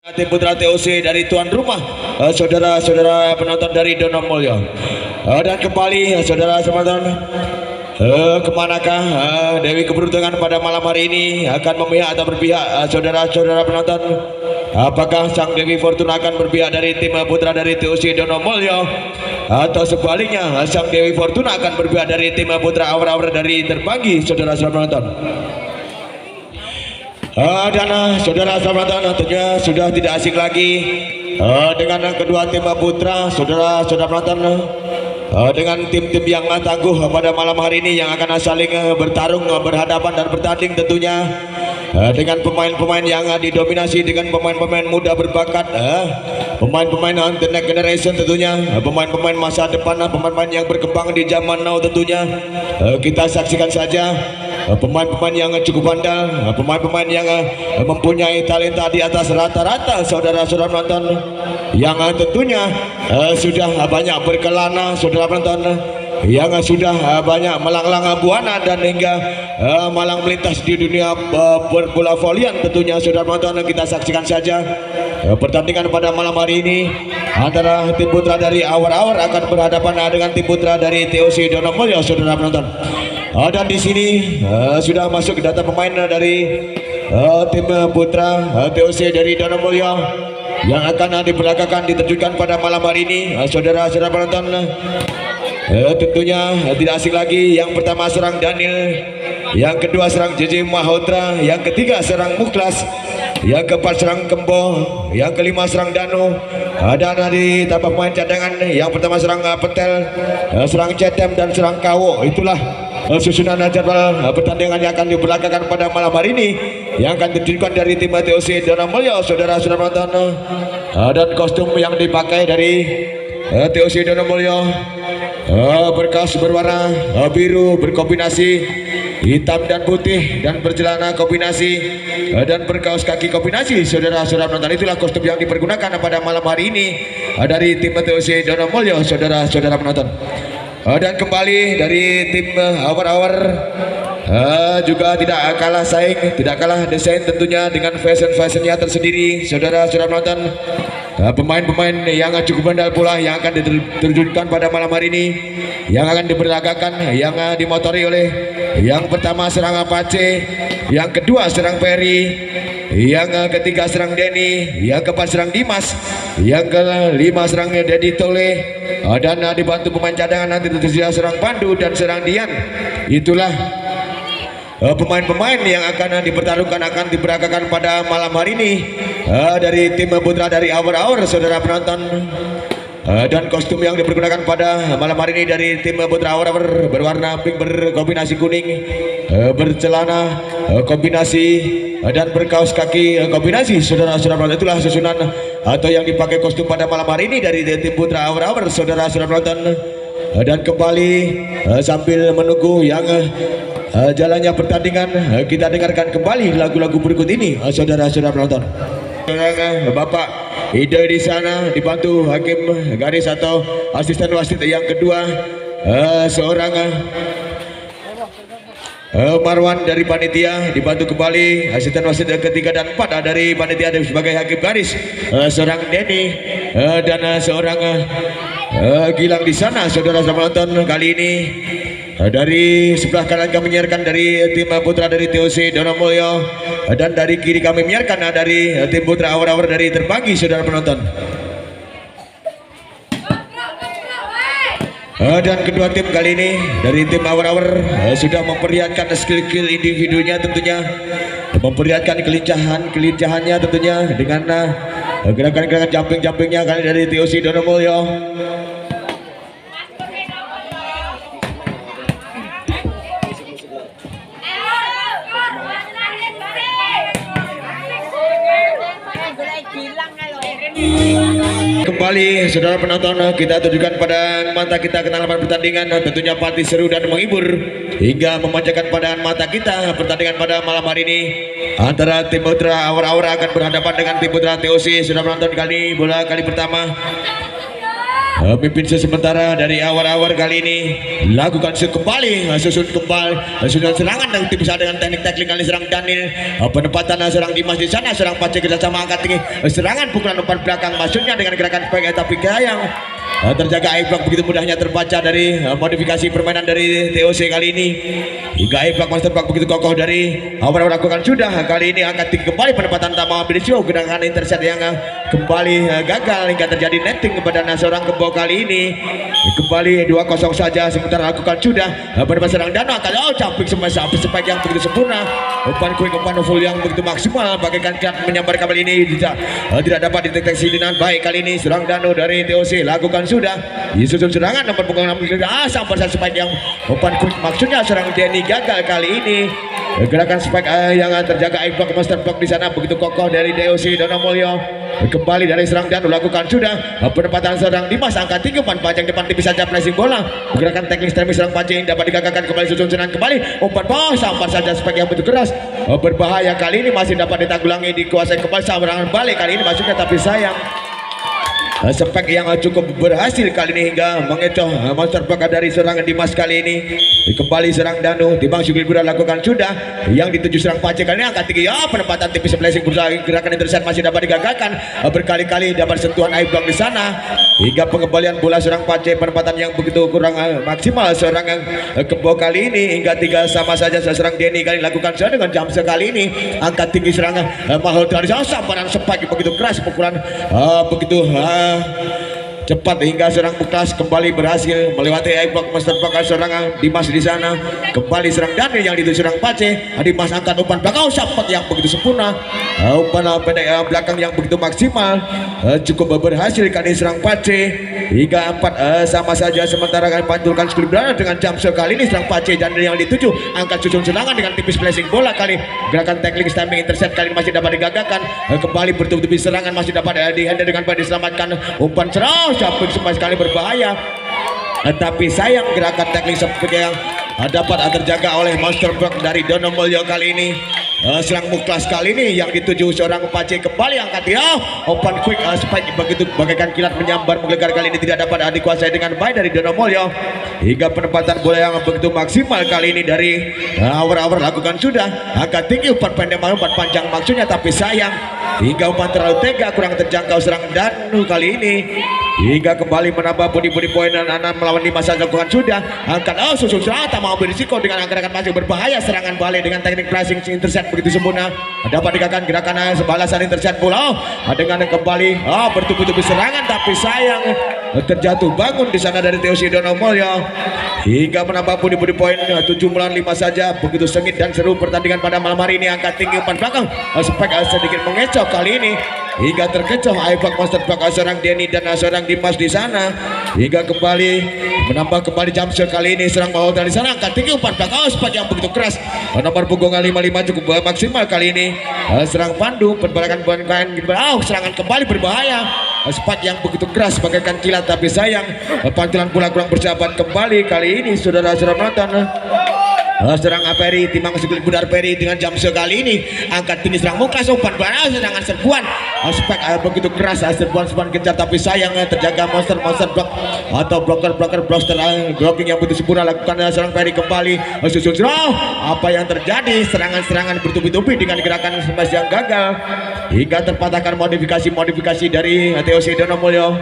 Tim Putra TOC dari tuan rumah, saudara-saudara penonton dari Donomulyo. Dan kembali saudara penonton, kemanakah Dewi Keberuntungan pada malam hari ini akan memihak atau berpihak, saudara-saudara penonton? Apakah Sang Dewi Fortuna akan berpihak dari tim putra dari TOC Donomulyo, atau sebaliknya Sang Dewi Fortuna akan berpihak dari tim putra Awar-Awar dari Terbanggi, saudara-saudara penonton? Dan saudara penonton, tentunya sudah tidak asing lagi dengan kedua tim putra, saudara-saudara penonton, dengan tim-tim yang tangguh pada malam hari ini yang akan saling bertarung, berhadapan dan bertanding tentunya dengan pemain-pemain yang didominasi dengan pemain-pemain muda berbakat, pemain-pemain the next generation tentunya, pemain-pemain masa depan, pemain-pemain yang berkembang di zaman now tentunya. Kita saksikan saja pemain-pemain yang cukup andal, pemain-pemain yang mempunyai talenta di atas rata-rata, saudara-saudara penonton, yang tentunya sudah banyak berkelana, saudara penonton, yang sudah banyak melanglang buana dan hingga malang melintas di dunia bola volian tentunya, saudara penonton. Kita saksikan saja pertandingan pada malam hari ini antara tim putra dari Awar-Awar akan berhadapan dengan tim putra dari TOC Donomulyo, saudara penonton. Dan di sini sudah masuk data pemain dari tim putra TOC dari Donomulyo yang akan diperagakan, diterjunkan pada malam hari ini, saudara-saudara penonton. Tentunya tidak asing lagi, yang pertama serang Daniel, yang kedua serang JJ Mahodra, yang ketiga serang Muklas, yang keempat serang Kembo, yang kelima serang Danu. Dan di tambah pemain cadangan, yang pertama serang Petel, serang Cetem dan serang Kawo. Itulah susunan jadwal pertandingan yang akan diberlakukan pada malam hari ini yang akan diterjunkan dari tim TOC Donomulyo, saudara-saudara penonton. Dan kostum yang dipakai dari TOC Donomulyo berkaos berwarna biru berkombinasi hitam dan putih, dan bercelana kombinasi dan berkaos kaki kombinasi, saudara-saudara penonton. Itulah kostum yang dipergunakan pada malam hari ini dari tim TOC Donomulyo, saudara-saudara penonton. Dan kembali dari tim Awar-Awar juga tidak kalah saing, tidak kalah desain tentunya, dengan fashion-fashionnya tersendiri, saudara-saudara penonton. Pemain-pemain yang cukup andal pula yang akan diterjunkan pada malam hari ini, yang akan diperagakan, yang dimotori oleh yang pertama serang Apache, yang kedua serang Ferry, yang ketiga serang Denny, yang keempat serang Dimas, yang kelima serang Dedi Tole, dan dibantu pemain cadangan nanti tersedia serang Pandu dan serang Dian. Itulah pemain-pemain yang akan dipertaruhkan, akan diperagakan pada malam hari ini dari tim putra dari Awar-Awar, saudara penonton. Dan kostum yang dipergunakan pada malam hari ini dari tim putra Awar-Awar berwarna pink berkombinasi kuning, bercelana kombinasi dan berkaos kaki kombinasi, saudara-saudara penonton. Itulah susunan atau yang dipakai kostum pada malam hari ini dari tim putra Awar-Awar, saudara-saudara penonton. Dan kembali sambil menunggu yang jalannya pertandingan, kita dengarkan kembali lagu-lagu berikut ini, saudara-saudara penonton. Bapak Ide di sana dibantu hakim garis atau asisten wasit yang kedua, seorang Marwan dari panitia, dibantu kembali asisten wasit ketiga dan empat dari panitia sebagai hakim garis, seorang Denny dan seorang Gilang di sana, saudara-saudara penonton. Kali ini dari sebelah kanan kami menyiarkan dari tim putra dari TOC Donomulyo, dan dari kiri kami menyiarkan dari tim putra Awar-Awar dari Terbanggi, saudara penonton. Dan kedua tim kali ini dari tim Awar-Awar sudah memperlihatkan skill-skill individunya tentunya, memperlihatkan kelincahannya tentunya dengan gerakan-gerakan jumping-jumpingnya kali dari TOC Donomulyo. Kembali saudara penonton, kita tunjukkan pada mata kita kenalaman pertandingan, tentunya pasti seru dan menghibur hingga memanjakan pada mata kita. Pertandingan pada malam hari ini antara tim putra Awar-Awar akan berhadapan dengan tim putra TOC, saudara penonton. Kali bola kali pertama Pimpin sementara dari awal-awal kali ini lakukan kembali susun kembali susun serangan dan bisa dengan teknik tackling kali serang Daniel. Penempatan serang Dimas di sana, serang Pace kerjasama angkat tinggi, serangan pukulan umpan belakang maksudnya dengan gerakan spike tapi yang terjaga Aiblak begitu mudahnya terbaca dari modifikasi permainan dari TOC kali ini. Hingga Aiblak Master Park begitu kokoh dari awal lakukan sudah kali ini angkat tinggi kembali penempatan Tama Belisio gedangan intercept yang kembali gagal hingga terjadi netting kepada seorang Kebo kali ini. Kembali 2-0 saja sementara lakukan sudah pada serang Dano akan camping spike yang begitu sempurna, umpan quick umpan full yang begitu maksimal bagaikan kilat menyambar kabel ini tidak dapat dideteksi dengan baik kali ini. Serang Dano dari TOC lakukan sudah disusun serangan nomor punggung 6 sampai spike yang umpan quick maksudnya serang Denny gagal kali ini. Gerakan spike yang terjaga Aiblak Master Block di sana begitu kokoh dari TOC Dono Mulyo. Kembali dari serang Dano lakukan sudah penempatan serang Dimas angkat tinggi umpan panjang depan tipis saja pressing bola, gerakan tackling streaming serang Pace dapat digagakan kembali susun serangan kembali umpan sampai saja spike yang begitu keras berbahaya kali ini masih dapat ditanggulangi dikuasai kembali serangan balik kali ini maksudnya tapi sayang spek yang cukup berhasil kali ini hingga mengecoh Monster Park dari serangan Dimas kali ini. Kembali serang Danu Timbang Sugil Buddha lakukan sudah yang dituju serang Pace kali ini angkat tinggi penempatan tipis blessing berusaha gerakan intercept masih dapat digagalkan berkali-kali dapat sentuhan Aiblak di sana hingga pengembalian bola serang Pace penempatan yang begitu kurang maksimal serangan Kebo kali ini hingga 3 sama saja serang Denny kali lakukan sudah dengan jam sekali ini angkat tinggi serangan Mahal dari sambaran spike begitu keras pukulan begitu cepat hingga serang Muklas kembali berhasil melewati Aiblak Master Park serangan Dimas di sana. Kembali serang Daniel yang dituju serang Pace. Dimas angkat umpan belakang sapat yang begitu sempurna, umpan pendek belakang yang begitu maksimal, cukup berhasil kali serang Pace hingga 4 sama saja sementara kali pantulkan skill berada dengan jam sekali ini serang Pace Daniel yang dituju angkat susun serangan dengan tipis blessing bola kali gerakan tackling timing intercept kali masih dapat digagalkan kembali bertubi-tubi serangan masih dapat dihandle dengan baik diselamatkan umpan serang sampai sekali berbahaya tapi sayang gerakan tackling seperti yang dapat terjaga oleh Monster Block dari Dono Mulyo kali ini. Serang Muklas kali ini yang dituju seorang Pace kembali angkat umpan quick spike begitu bagaikan kilat menyambar menggelegar kali ini tidak dapat dikuasai dengan baik dari Dono Mulyo hingga penempatan bola yang begitu maksimal kali ini dari awal-awal lakukan sudah angkat tinggi umpan pendek umpan panjang maksudnya tapi sayang hingga umpan terlalu tega kurang terjangkau serang Danu kali ini hingga kembali menambah body poin dan melawan 5 saja lakukan sudah angkat susun serangan tak mau berisiko dengan gerakan masih berbahaya serangan balik dengan teknik pressing intercept begitu sempurna dapat digagalkan gerakan sebalasan intercept bola dengan kembali bertubi-tubi serangan tapi sayang terjatuh bangun di sana dari TOC Dono Mulyo hingga menambah body poin 7 melawan 5 saja begitu sengit dan seru pertandingan pada malam hari ini angkat tinggi umpan belakang spek sedikit mengecoh kali ini hingga terkecoh Aiblak Monster Park seorang Denny dan seorang Dimas di sana hingga kembali menambah kembali jam kali ini serang bawah dari sana angkat tinggi umpan belakang spek yang begitu keras nomor punggung 55 cukup maksimal kali ini serang Pandu perbalakan kain serangan kembali berbahaya spek yang begitu keras bagaikan kilat tapi sayang pantulan pula kurang bersahabat kembali kali ini saudara-saudara nonton. Serang Peri Timbang Sugil Budar Peri dengan jam sekali ini angkat tinggi serang Muklas umpan barang serangan serbuan spek begitu keras serbuan kejar tapi sayang terjaga monster block atau blocker blaster blocking yang begitu sempurna lakukan serang Peri kembali susun serang apa yang terjadi serangan bertubi-tubi dengan gerakan smash yang gagal hingga terpatahkan modifikasi dari TOC Dono Mulyo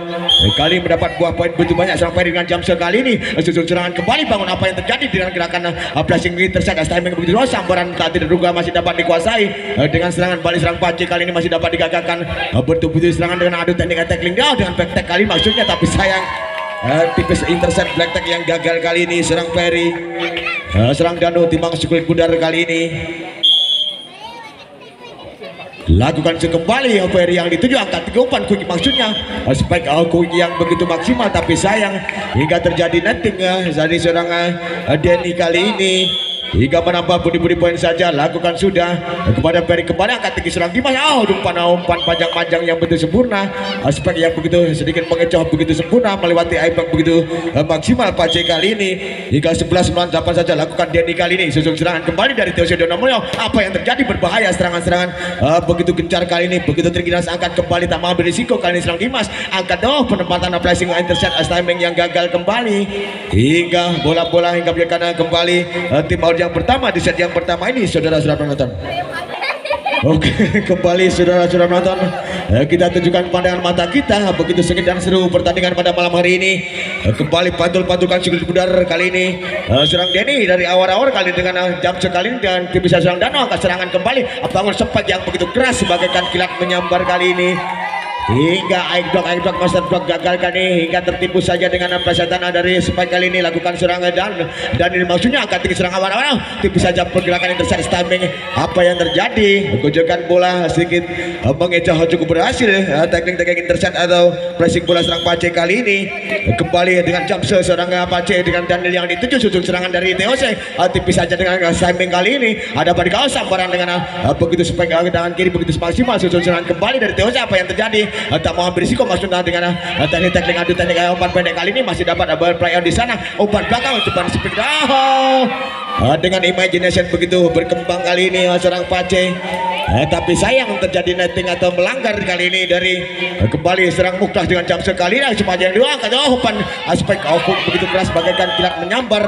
kali mendapat buah poin begitu banyak serang Peri dengan jam sekali ini susun serangan kembali bangun apa yang terjadi dengan gerakan blessing tersekat timing begitu sambaran tak terduga masih dapat dikuasai dengan serangan balik serang Pace kali ini masih dapat digagalkan bertubi-tubi serangan dengan adu teknik tackling dengan back tag kali maksudnya tapi sayang tipis intercept black tag yang gagal kali ini serang Peri serang Danu Timbang Sugil Budar kali ini lakukan kembali Peri yang dituju angkat 3 umpan quick maksudnya spike quick yang begitu maksimal tapi sayang hingga terjadi netting dari seorang Denny kali ini hingga menambah budi-budi poin saja. Lakukan sudah kepada Ferry, kembali angkat tinggi serang Dimas. Umpan panjang-panjang yang begitu sempurna, aspek yang begitu sedikit mengecoh begitu sempurna, melewati aimbang begitu maksimal Pace kali ini. Hingga 11 melawan 8 saja. Lakukan Denny kali ini, susun serangan kembali dari Theosia Donomulyo. Apa yang terjadi? Berbahaya serangan-serangan begitu gencar kali ini, begitu terginas. Angkat kembali, tak mau berisiko kali ini serang Dimas. Angkat penempatan flashing intercept timing yang gagal kembali, hingga bola-bola hingga berikan kembali tim out yang pertama di set yang pertama ini, saudara-saudara penonton. Oke, kembali saudara-saudara penonton, kita tunjukkan pandangan mata kita begitu sengit dan seru pertandingan pada malam hari ini. Kembali pantul-pantulkan sikul pudar kali ini, serang Denny dari awal-awal kali dengan jam sekali ini, dan bisa serang Dano angkat serangan kembali, bangun sepak yang begitu keras bagaikan kilat menyambar kali ini. Hingga Aibdok master block gagal kali, hingga tertipu saja dengan persetan dari spike kali ini. Lakukan serangan dan ini maksudnya angkat tinggi serang awal-awal, tipu saja pergerakan intercept timing. Apa yang terjadi? Gojokan bola sedikit mengecoh, cukup berhasil tackling intercept atau pressing bola serang Pace kali ini. Kembali dengan jump seorang Pace dengan Daniel yang dituju, susun serangan dari TOC, tipis saja dengan timing kali ini. Ada pada kaos sambaran dengan begitu spike tangan kiri begitu maksimal, susun serangan kembali dari TOC. Apa yang terjadi? Tak mau berisiko maksudnya dengan teknik adu teknik umpan pendek kali ini masih dapat berplayer di sana. Umpan belakang cepat speed dengan imagination begitu berkembang kali ini seorang Pace. Tapi sayang terjadi netting atau melanggar kali ini dari kembali serang Muklas dengan jam sekali ini. Sepanjang dua umpan aspek begitu keras bagaikan kilat menyambar,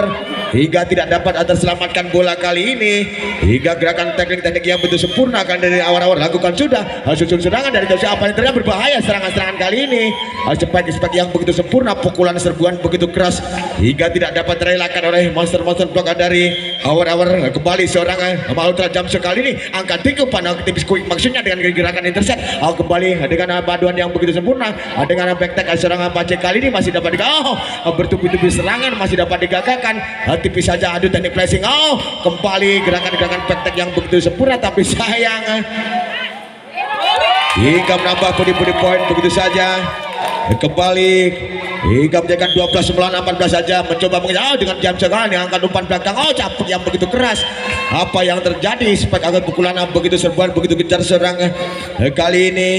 hingga tidak dapat terselamatkan bola kali ini. Hingga gerakan teknik yang begitu sempurna kan dari awal-awal. Lakukan sudah susun serangan dari jauh. Apa yang terjadi? Berbahaya serangan-serangan kali ini. Aspek yang begitu sempurna, pukulan serbuan begitu keras, hingga tidak dapat terelakkan oleh monster block dari awal-awal. Kembali seorang Ultra jam sekali ini angkat tinggi pada tipis quick maksudnya dengan gerakan intercept. Kembali dengan paduan yang begitu sempurna dengan backtack serangan Pace kali ini masih dapat bertubi-tubi serangan masih dapat digagalkan. Tipis saja adu teknik flashing. Kembali gerakan-gerakan backtack yang begitu sempurna, tapi sayang hingga menambah body point begitu saja. Kembali hingga menjadikan 12 melawan 14 saja, mencoba mengejar dengan jam serangan yang angkat umpan belakang. Capek yang begitu keras. Apa yang terjadi? Spek angkat pukulan begitu serbuan begitu gencar serangan kali ini.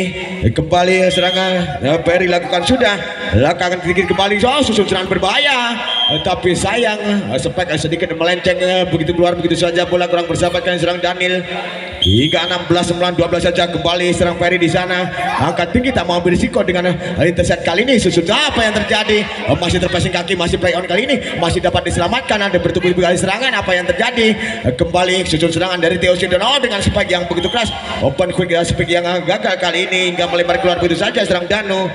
Kembali serangan Ferry lakukan sudah, lakukan sedikit kembali. Susun serangan berbahaya, tapi sayang spek sedikit melenceng begitu keluar begitu saja. Bola kurang bersahabat kan serang Daniel. Hingga 16 melawan 12 saja, kembali serang Ferry di sana. Angkat tinggi tak mau berisiko dengan intercept kali ini. Susun apa yang terjadi? Masih terpasing kaki, masih play on kali ini, masih dapat diselamatkan. Ada bertubi-tubi kali serangan. Apa yang terjadi? Kembali susun serangan dari Theo Sidono dengan spike yang begitu keras. Open quick spike yang gagal kali ini, hingga melebar keluar begitu saja serang Danu.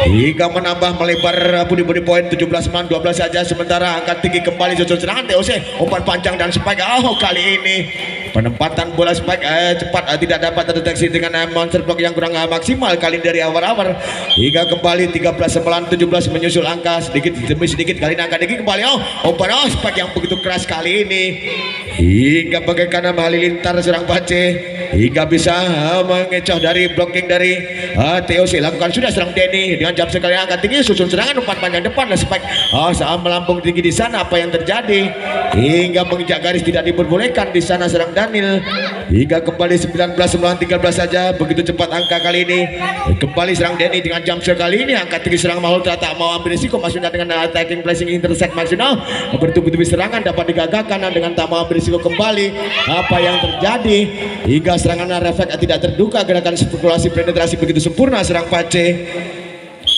Hingga menambah melebar budi poin 17 melawan 12 saja. Sementara angkat tinggi kembali susun serangan TOC, umpan panjang dan spike. Kali ini penempatan bola spike cepat tidak dapat terdeteksi dengan monster block yang kurang maksimal kali dari awal-awal. Hingga kembali 13 melawan 17 menyusul angka sedikit demi sedikit. Kali ini angka tinggi kembali. Umpan spike yang begitu keras kali ini, hingga bagaikan halilintar serang Pace, hingga bisa mengecoh dari blocking dari TOC. Lakukan sudah serang Denny dengan jam sekali angkat tinggi, susun serangan umpan panjang depan dan spike saat melambung tinggi di sana. Apa yang terjadi? Hingga menginjak garis tidak diperbolehkan di sana serang Daniel. Hingga kembali 19 melawan 13 saja, begitu cepat angka kali ini. Kembali serang Denny dengan jam sekali ini, angkat tinggi serang Mahultra tak mau ambil risiko maksudnya dengan attacking flashing intercept maksimal. Bertubi-tubi serangan dapat digagalkan dengan tak mau ambil risiko kembali. Apa yang terjadi? Hingga serangan refleks tidak terduga, gerakan spekulasi penetrasi begitu sempurna serang Pace.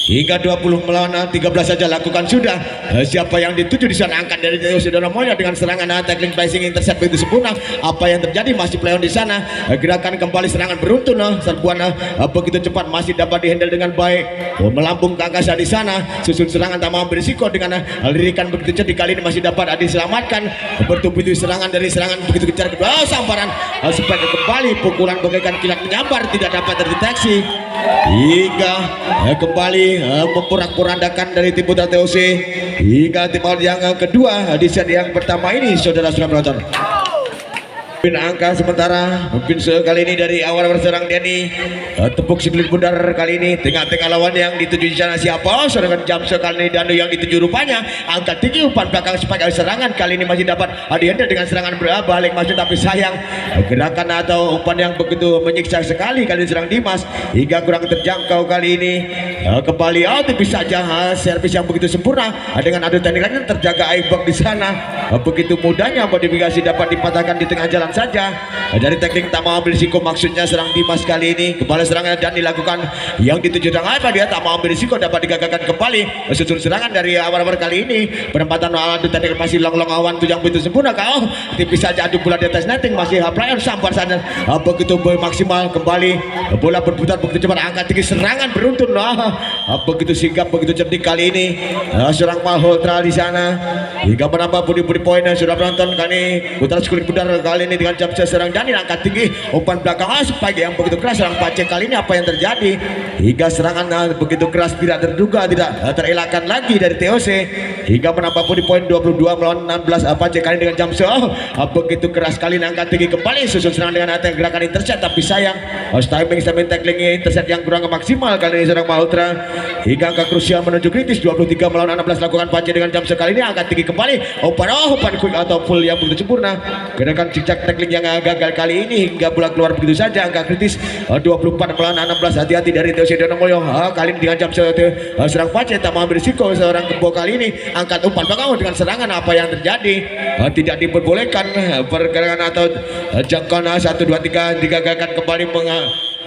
Hingga 20 melawan 13 saja, lakukan sudah. Siapa yang dituju di sana? Angkat dari Theo Sidono dengan serangan tackling flashing intercept begitu sempurna. Apa yang terjadi? Masih play on di sana. Gerakan kembali serangan beruntun serbuan begitu cepat masih dapat dihandle dengan baik. Melambung ke angkasa di sana. Susun serangan tak mau berisiko dengan lirikan begitu cepat. Kali ini masih dapat diselamatkan. Bertubi-tubi serangan dari serangan begitu kejar kedua. Sambaran supaya kembali pukulan bagaikan kilat menyambar tidak dapat terdeteksi. Hingga kembali memporak-porandakan dari tim putra TOC. Hingga tim out yang kedua di set yang pertama ini, saudara-saudara penonton. Pin angka sementara mungkin sekali ini dari awal berserang Denny tepuk siklit bundar kali ini tengah-tengah lawan yang dituju di sana siapa serangan jam sekali ini Danu yang dituju rupanya angkat tinggi umpan belakang sebagai serangan kali ini masih dapat dihandle dengan serangan berbalik masuk tapi sayang gerakan atau umpan yang begitu menyiksa sekali kali ini serang Dimas hingga kurang terjangkau kali ini kembali tipis saja servis yang begitu sempurna dengan adu tekniknya terjaga Aibok di sana begitu mudahnya modifikasi dapat dipatahkan di tengah jalan saja dari teknik tak mau ambil risiko maksudnya serang Dimas kali ini kembali serangan dan dilakukan yang dituju dengan apa dia tak mau ambil risiko dapat digagalkan kembali susun serangan dari awal-awal kali ini penempatan adu teknik masih long awan tuh yang begitu sempurna kau tipis saja adu bola di atas netting masih player sampar sana begitu maksimal kembali bola berputar begitu cepat angkat tinggi serangan beruntun begitu sigap begitu cerdik kali ini seorang Malhotra di sana hingga menambah budi poinnya sudah penonton kali putar sekulit pudar kali ini dengan jam serang Dani angkat tinggi umpan belakang spike yang begitu keras serang Pace kali ini apa yang terjadi hingga serangan begitu keras tidak terduga tidak terelakkan lagi dari TOC hingga menambah budi poin 22 melawan 16 Pace kali dengan jam begitu keras kali ini angkat tinggi kembali susun serang dengan atas gerakan intercept tapi sayang timing tackling intercept yang kurang maksimal kali ini serang Malhotra hingga angka krusial menuju kritis 23 melawan 16 lakukan Pace dengan jam kali ini angkat tinggi kembali umpan quick atau full yang begitu sempurna gerakan cicak tackling yang gagal kali ini hingga bola keluar begitu saja angka kritis 24 melawan 16 hati-hati dari TOC Donomulyo kali ini dengan jam serang Pace tak mau ambil risiko seorang Kembo kali ini angkat umpan belakang dengan serangan apa yang terjadi tidak diperbolehkan pergerakan atau jangkauan 1 2 3 digagalkan kembali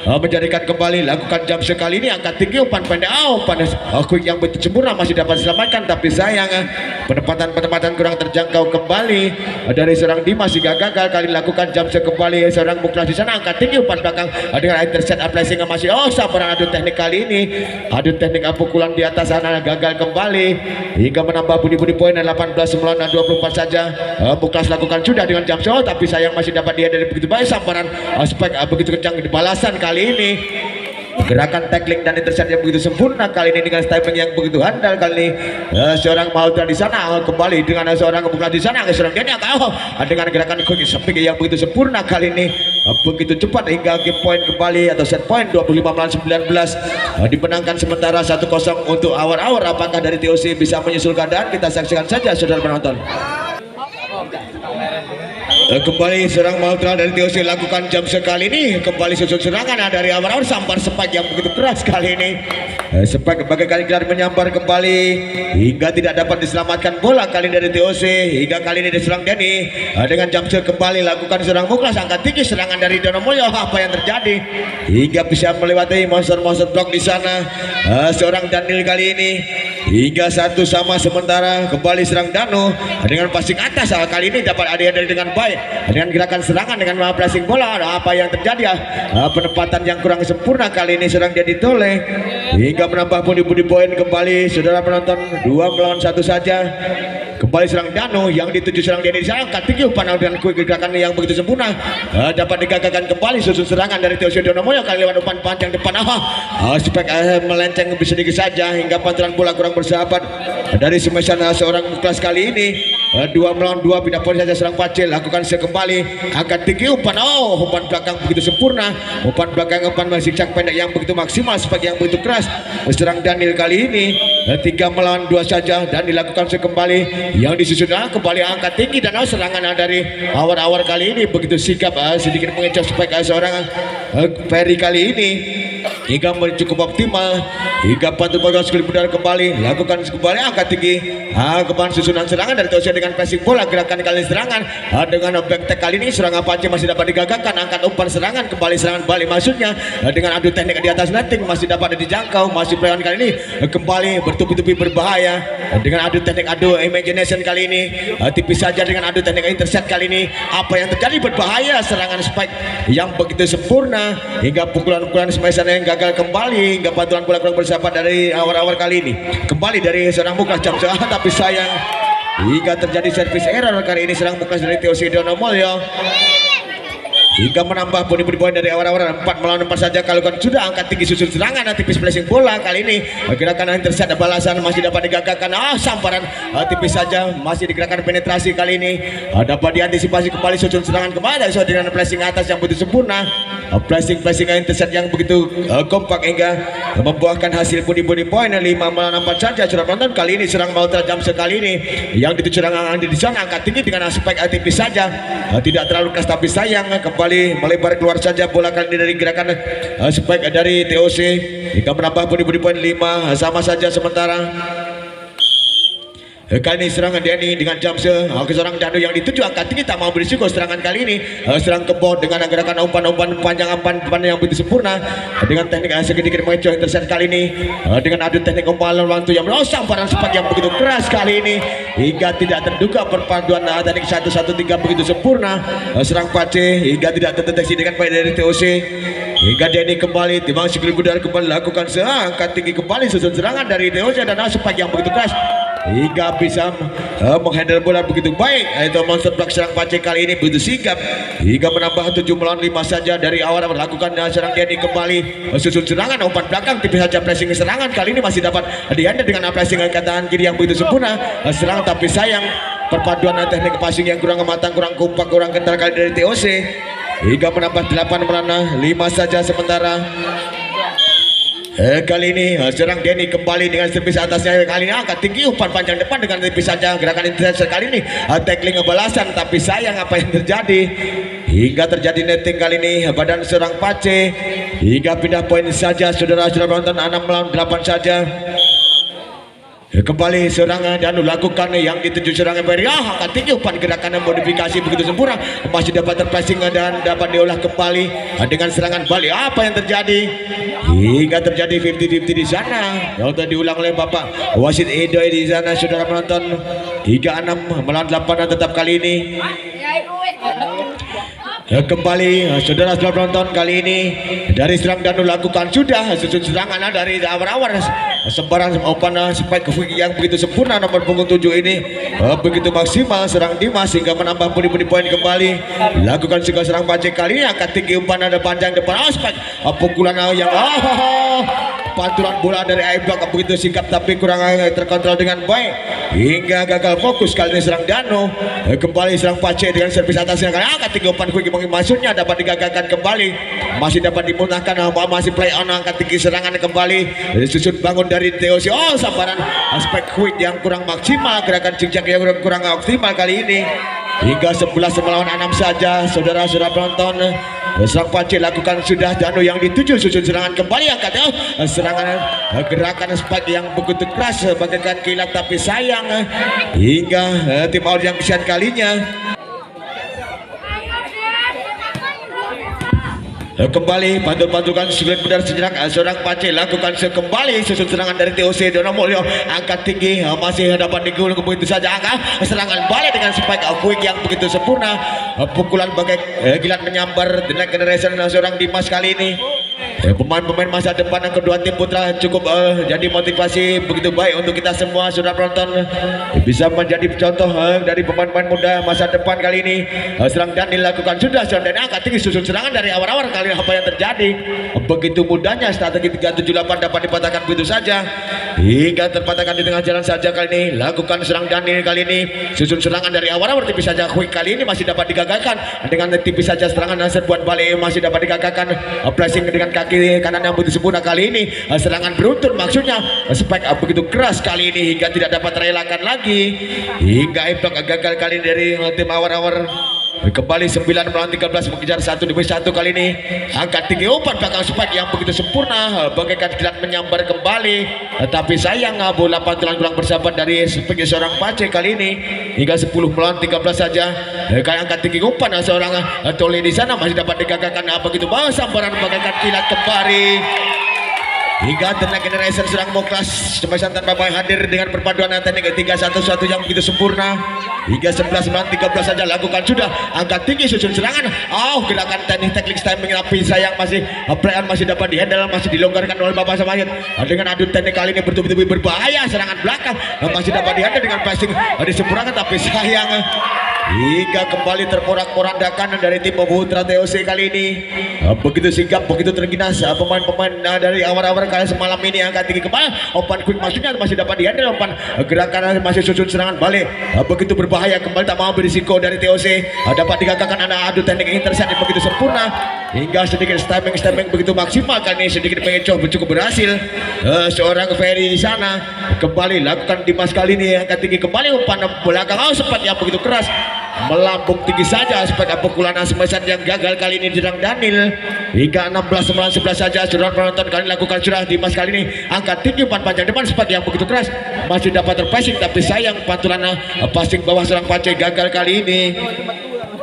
menjadikan kembali lakukan jam sekali ini angkat tinggi umpan pendek umpan quick yang betul sempurna masih dapat diselamatkan tapi sayang penempatan kurang terjangkau kembali dari seorang Dimas hingga gagal kali lakukan jam kembali seorang Muklas di sana angkat tinggi umpan belakang dengan intercept placing masih sabaran adu teknik kali ini adu teknik pukulan di atas sana gagal kembali hingga menambah budi poin 18 melawan 24 saja Muklas lakukan sudah dengan jam tapi sayang masih dapat dia dari begitu baik sambaran spike begitu kencang di balasan kali ini gerakan tackling dan intercept yang begitu sempurna kali ini dengan timing yang begitu handal kali ini seorang Malhotra di sana kembali dengan seorang Kembo di sana seorang Dani dengan gerakan quick speed yang begitu sempurna kali ini begitu cepat hingga game point kembali atau set point 25 melawan 19 dimenangkan sementara 1-0 untuk awal-awal apakah dari TOC bisa menyusul keadaan kita saksikan saja saudara penonton. Kembali serang Malhotra dari TOC lakukan jam sekali ini kembali susun serangan dari awal-awal sampar spike yang begitu keras kali ini spike bagai kali gelar menyambar kembali hingga tidak dapat diselamatkan bola kali dari TOC hingga kali ini diserang Denny dengan jam kembali lakukan serang Muklas angkat tinggi serangan dari Donomulyo apa yang terjadi hingga bisa melewati monster block di sana seorang Daniel kali ini hingga 1-1 sementara kembali serang Danu dengan passing atas kali ini dapat ada dengan baik dengan gerakan serangan dengan passing bola apa yang terjadi penempatan yang kurang sempurna kali ini serang jadi Tole hingga menambah budi poin kembali saudara penonton 2 melawan 1 saja kembali serang Danu yang dituju serang Denny di sana angkat tinggi umpan dengan quick gerakan yang begitu sempurna dapat digagalkan kembali susun serangan dari TOC Donomulyo kali lewat umpan panjang depan spek melenceng sedikit saja hingga pantulan bola kurang bersahabat dari semesan seorang Muklas kali ini 2 melawan 2 pindah poin saja serang Pace lakukan kembali angkat tinggi umpan umpan belakang begitu sempurna umpan belakang umpan masih cak pendek yang begitu maksimal sebagai yang begitu keras serang Daniel kali ini 3 melawan 2 saja dan dilakukan kembali yang disusun kembali angkat tinggi dan serangan dari awal-awal kali ini begitu sigap sedikit mengecoh spike seorang Ferry kali ini hingga cukup optimal hingga pantul bola sekali pudar kembali lakukan kembali angkat tinggi kembali susunan serangan dari TOC dengan passing bola gerakan kali serangan dengan back tag kali ini serangan Pace masih dapat digagalkan angkat umpan serangan kembali serangan balik maksudnya dengan adu teknik di atas netting masih dapat dijangkau masih pelawan kali ini kembali bertubi-tubi berbahaya dengan adu teknik adu imagination kali ini tipis saja dengan adu teknik intercept kali ini apa yang terjadi berbahaya serangan spike yang begitu sempurna hingga pukulan-pukulan smash yang gagal kembali hingga pantulan bola kurang bersahabat dari awal-awal kali ini kembali dari seorang Muklas jam tapi sayang hingga terjadi service error kali ini serang Muklas dari TOC Donomulyo hingga menambah pundi-pundi poin dari awal-awal 4 melawan 4 saja. Kalau kan sudah angkat tinggi susun serangan tipis placing bola kali ini gerakan intercept balasan masih dapat digagalkan. Samparan tipis saja masih digerakkan penetrasi kali ini dapat diantisipasi kembali susun serangan kembali dengan placing atas yang begitu sempurna. Placing intercept yang begitu kompak hingga membuahkan hasil pundi-pundi poin 5 melawan 4 saja. Sudah penonton kali ini serang Mautra jam sekali ini yang dituju serangan di sana angkat tinggi dengan aspek tipis saja tidak terlalu keras tapi sayang kembali melebar keluar saja bola kali ini dari gerakan spike dari TOC hingga menambah pundi-pundi poin 5 sama saja. Sementara kali ini serangan Denny dengan Jamse ke seorang Danu yang dituju angkat tinggi tak mau berisiko serangan kali ini serang ke bawah dengan gerakan umpan panjang umpan yang begitu sempurna dengan teknik sedikit mengecoh intercept kali ini dengan adu teknik umpan lalu yang samparan sepak yang begitu keras kali ini hingga tidak terduga perpaduan teknik 1-1-3 begitu sempurna serang Pace hingga tidak terdeteksi dengan baik dari TOC hingga Denny kembali timbang sikil budar kembali lakukan seangkat tinggi kembali susun serangan dari TOC dan sepak yang begitu keras hingga bisa menghandle bola begitu baik. Itu monster block serang Pace kali ini begitu sigap hingga menambah 7 melawan 5 saja. Dari awal melakukan serang Denny kembali susun serangan umpan belakang tipis saja pressing serangan kali ini masih dapat dihandle dengan pressing ke tangan kiri yang begitu sempurna serang tapi sayang perpaduan teknik passing yang kurang matang, kurang kompak, kurang kental kali dari TOC hingga menambah 8 melawan 5 saja. Sementara kali ini serang Denny kembali dengan servis atasnya kali ini angkat tinggi umpan panjang depan dengan tipis saja gerakan intercept kali ini tackling balasan tapi sayang apa yang terjadi hingga terjadi netting kali ini badan serang Pace hingga pindah poin saja. Saudara sudah menonton 6 melawan 8 saja. Kembali serangan dan lakukan yang dituju serangan Beri angkat tinggi umpan gerakan modifikasi begitu sempurna masih dapat terpassing dan dapat diolah kembali dengan serangan balik. Apa yang terjadi hingga terjadi 50-50 di sana yang telah diulang oleh Bapak wasit Edoy di sana. Saudara menonton hingga 6 melawan 8 tetap kali ini kembali saudara sudah menonton kali ini dari serang dan lakukan sudah susun serangan dari awal-awal sembaran umpan spike yang begitu sempurna nomor punggung 7 ini begitu maksimal serang Dimas hingga menambah pundi-pundi poin kembali lakukan juga serang Pace kali ini angkat tinggi umpan ada panjang depan spike pukulan yang pantulan bola dari Aibak begitu singkat tapi kurang terkontrol dengan baik hingga gagal fokus kali ini serang Dano. Kembali serang Pace dengan servis atasnya kali angkat tinggi umpan quick maksudnya dapat digagalkan kembali masih dapat dimutahkan masih play on angkat tinggi serangan kembali susun bangun dari TOC sabaran aspek quick yang kurang maksimal gerakan cincang yang kurang optimal kali ini hingga 11 melawan 6 saja. Saudara sudah penonton serang Pace lakukan sudah Dano yang dituju susun serangan kembali angkat serangan gerakan spike yang begitu keras bagaikan kilat tapi sayang hingga tim out yang kesian kalinya. Kembali pantul-pantulkan sulit benar sejenak seorang Pace lakukan kembali susun serangan dari TOC Dono Mulyo angkat tinggi masih dapat digulung begitu saja angka serangan balik dengan spike quick yang begitu sempurna pukulan bagai kilat menyambar The Next Generation seorang Dimas kali ini pemain-pemain masa depan yang kedua tim putra cukup jadi motivasi begitu baik untuk kita semua sudah penonton bisa menjadi contoh dari pemain-pemain muda masa depan kali ini. Serang dan dilakukan sudah serang dan angkat tinggi susun serangan dari awal-awal kali apa yang terjadi begitu mudahnya strategi 378 dapat dipatahkan begitu saja hingga terpatahkan di tengah jalan saja kali ini. Lakukan serang Daniel kali ini susun serangan dari awal-awal tipis saja quick kali ini masih dapat digagalkan dengan tipis saja serangan serbuan balik masih dapat digagalkan pressing dengan kaki kanan yang begitu sempurna kali ini serangan beruntun maksudnya spike begitu keras kali ini hingga tidak dapat terelakkan lagi hingga impact gagal kali ini dari tim awar-awar. Kembali 9 melawan 13 mengejar 1 demi 1 kali ini angkat tinggi umpan belakang spike yang begitu sempurna bagaikan kilat menyambar kembali tapi sayang bola pantulan kurang bersahabat dari sebagai seorang Pace kali ini hingga 10 melawan 13 saja. Kayak angkat tinggi umpan seorang Tole di sana masih dapat digagalkan begitu bawah sambaran bagaikan kilat kembali hingga The Next Generation serang Moklas Semesan tanpa yang hadir dengan perpaduan teknik 3-1-1 yang begitu sempurna hingga 11 melawan 13 saja. Lakukan sudah angkat tinggi susun serangan gerakan teknik timing tapi sayang masih playan masih dapat dihandle masih dilonggarkan oleh Bapak Samayat dengan adu teknik kali ini betul-betul berbahaya serangan belakang masih dapat dihandle dengan passing disempurnakan tapi sayang hingga kembali terporak-porandakan dari tim Putra TOC kali ini. Begitu sigap, begitu terginas pemain-pemain dari awal-awal kali semalam ini angkat tinggi kembali. Umpan quick maksudnya masih dapat dihandle, umpan gerakan masih susun serangan balik. Begitu berbahaya kembali, tak mau berisiko dari TOC. Dapat digagalkan, ada adu teknik intercept yang begitu sempurna hingga sedikit stemming begitu maksimal. Kali ini sedikit mengecoh cukup berhasil. Seorang Ferry di sana kembali lakukan Dimas kali ini angkat tinggi kembali, umpan belakang sempat yang begitu keras melambung tinggi saja sebagai pukulan asmesan yang gagal kali ini dirang Daniel. Hingga 16-11 saja sudah penonton kali ini lakukan sudah Dimas kali ini angkat tinggi umpan panjang depan seperti yang begitu keras masih dapat terpassing, tapi sayang pantulan passing bawah serang Pace gagal kali ini.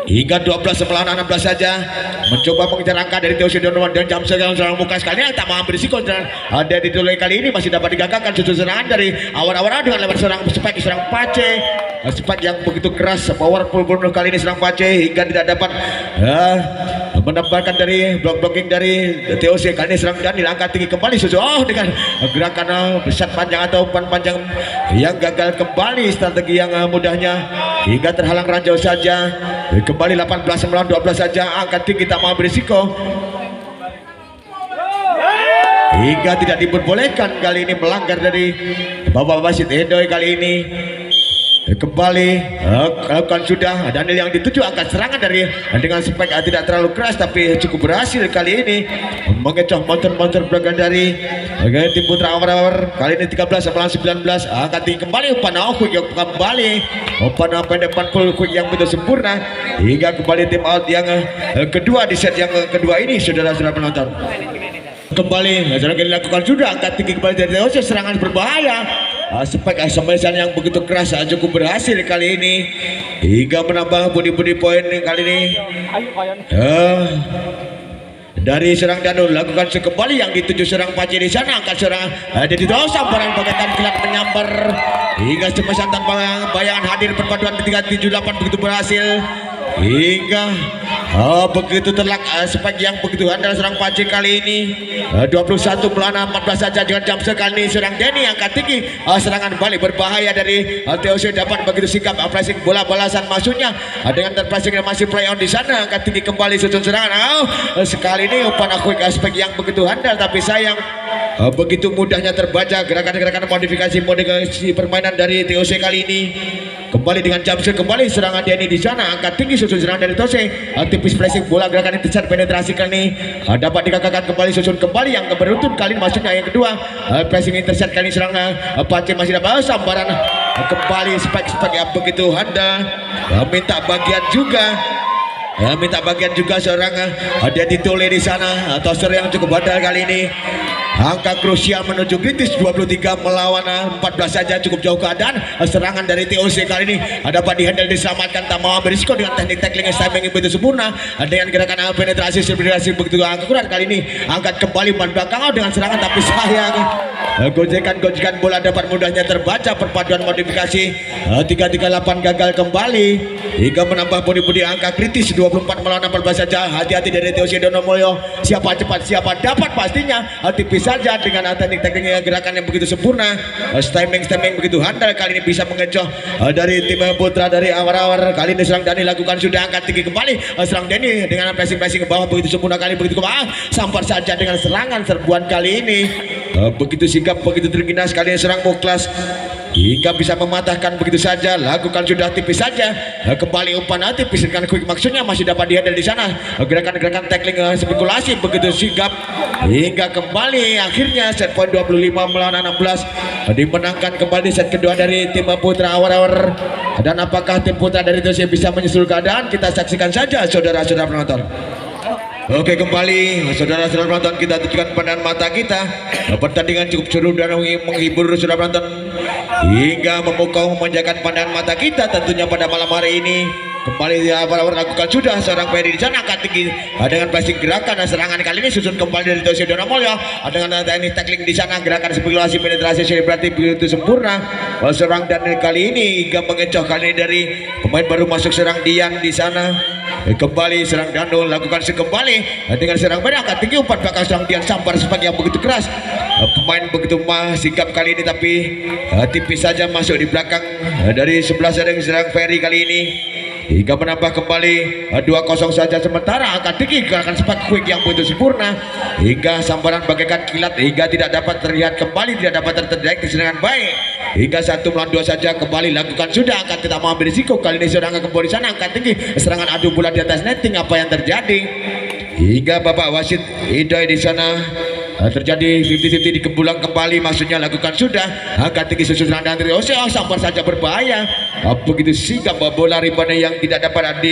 Hingga 12 melawan 16 saja mencoba mengejar angka dari TOC Donovan dan jam sekarang seorang muka sekali tak mau berisiko dan ada di Tule kali ini masih dapat digagalkan susun serangan dari awal-awal dengan lewat serang spek serang Pace. Spek yang begitu keras powerful kali ini serang Pace hingga tidak dapat menambahkan dari blocking dari TOC. Kali ini serang Daniel angkat tinggi kembali dengan gerakan besar panjang atau umpan panjang yang gagal kembali strategi yang mudahnya hingga terhalang ranjau saja. Kembali 18 melawan 12 saja angkat tinggi tak mau berisiko hingga tidak diperbolehkan kali ini melanggar dari Bapak Wasit Edoy kali ini. Kembali lakukan sudah Daniel yang dituju angkat serangan dari dengan spek tidak terlalu keras tapi cukup berhasil kali ini mengecoh monster belakang dari tim Putra Awar kali ini 13 melawan 19 angkat tinggi kembali umpan quick yang kembali umpan pendek full quick yang betul sempurna hingga kembali tim out yang kedua di set yang kedua ini saudara-saudara penonton. Kembali serangan dilakukan sudah angkat tinggi kembali dari TOC, serangan berbahaya spek asmesan yang begitu keras cukup berhasil kali ini hingga menambah body poin kali ini. Dari serang Danul lakukan sekembali yang dituju serang Pace di sana angkat serang ada di bawah sambaran bagaikan kilat menyambar hingga semesan tanpa bayangan hadir perpaduan 378 begitu berhasil hingga begitu telak spek yang begitu handal serang Pace kali ini. 21 melawan 14 saja dengan jam sekali ini serang Denny angkat tinggi serangan balik berbahaya dari TOC dapat begitu sikap pressing bola balasan maksudnya dengan terpressing dan masih play on di sana angkat tinggi kembali susun serangan sekali ini umpan quick aspek yang begitu handal tapi sayang begitu mudahnya terbaca gerakan-gerakan modifikasi permainan dari TOC kali ini. Kembali dengan Jamsil kembali serangan Denny di sana angkat tinggi susun serangan dari TOC tipis pressing bola gerakan intercept penetrasi kali ini dapat digagalkan kembali susun kembali yang beruntun kali ini maksudnya yang kedua pressing intercept kali ini serangan Pace masih dapat sambaran kembali spek yang begitu handal minta bagian juga seorang ada di Tule di sana toser yang cukup bandal kali ini. Angka krusial menuju kritis 23 melawan 14 saja cukup jauh keadaan serangan dari TOC kali ini dapat dihandle diselamatkan tak mau berisiko dengan teknik tackling timing yang begitu sempurna dengan gerakan penetrasi begitu akurat kali ini angkat kembali ban belakang dengan serangan tapi sayang gojekan bola dapat mudahnya terbaca perpaduan modifikasi 338 gagal kembali hingga menambah bodi angka kritis 24 melawan 14 saja. Hati-hati dari TOC Donomulyo, siapa cepat siapa dapat pastinya tipis saja dengan teknik-teknik gerakan yang begitu sempurna timing begitu handal kali ini bisa mengecoh dari tim Putra dari awar-awar. Kali ini serang Dani lakukan sudah angkat tinggi kembali serang Dani dengan pressing ke bawah begitu sempurna kali begitu sampar saja dengan serangan serbuan kali ini begitu sigap begitu terginas kali ini serang Muklas hingga bisa mematahkan begitu saja lakukan sudah tipis saja kembali umpan tipis dengan quick maksudnya masih dapat dihandle di sana gerakan-gerakan tackling spekulasi begitu sigap hingga kembali akhirnya set point 25 melawan 16 dimenangkan kembali set kedua dari tim Putra Awar-Awar. Dan apakah tim Putra dari TOC bisa menyusul keadaan? Kita saksikan saja saudara-saudara penonton. Oke, kembali saudara-saudara penonton kita tujukan pandangan mata kita. Pertandingan cukup seru dan menghibur saudara penonton hingga memukau memanjakan pandangan mata kita tentunya pada malam hari ini. Kembali awal-awal lakukan sudah seorang Ferry di sana angkat tinggi dengan passing gerakan dan serangan kali ini susun kembali dari TOC Donomulyo dengan teknik tackling di sana gerakan spekulasi penetrasi selebratif begitu sempurna serang Daniel kali ini hingga mengecoh kali ini dari pemain baru masuk serang Dian di sana. Kembali serang Danul lakukan sekembali dengan serang Ferry angkat tinggi umpan belakang serang Dian sampar sebagai yang begitu keras pemain begitu sikap kali ini tapi tipis saja masuk di belakang dari sebelah serang Ferry kali ini. hingga menambah kembali 2-0 saja. Sementara angkat tinggi gerakan sepak quick yang begitu sempurna hingga sambaran bagaikan kilat hingga tidak dapat terlihat kembali, tidak dapat terdeteksi dengan baik hingga 1 melawan 2 saja. Kembali lakukan sudah, angkat tidak mau ambil risiko. Kali ini serangan kembali di sana, angkat tinggi, serangan adu bola di atas netting. Apa yang terjadi hingga bapak wasit Idoy di sana terjadi 50-50 dikebulang kembali, maksudnya lakukan sudah, angkat tinggi susun serangan dari Ose. Sambar saja berbahaya, begitu sigap bola ribanya yang tidak dapat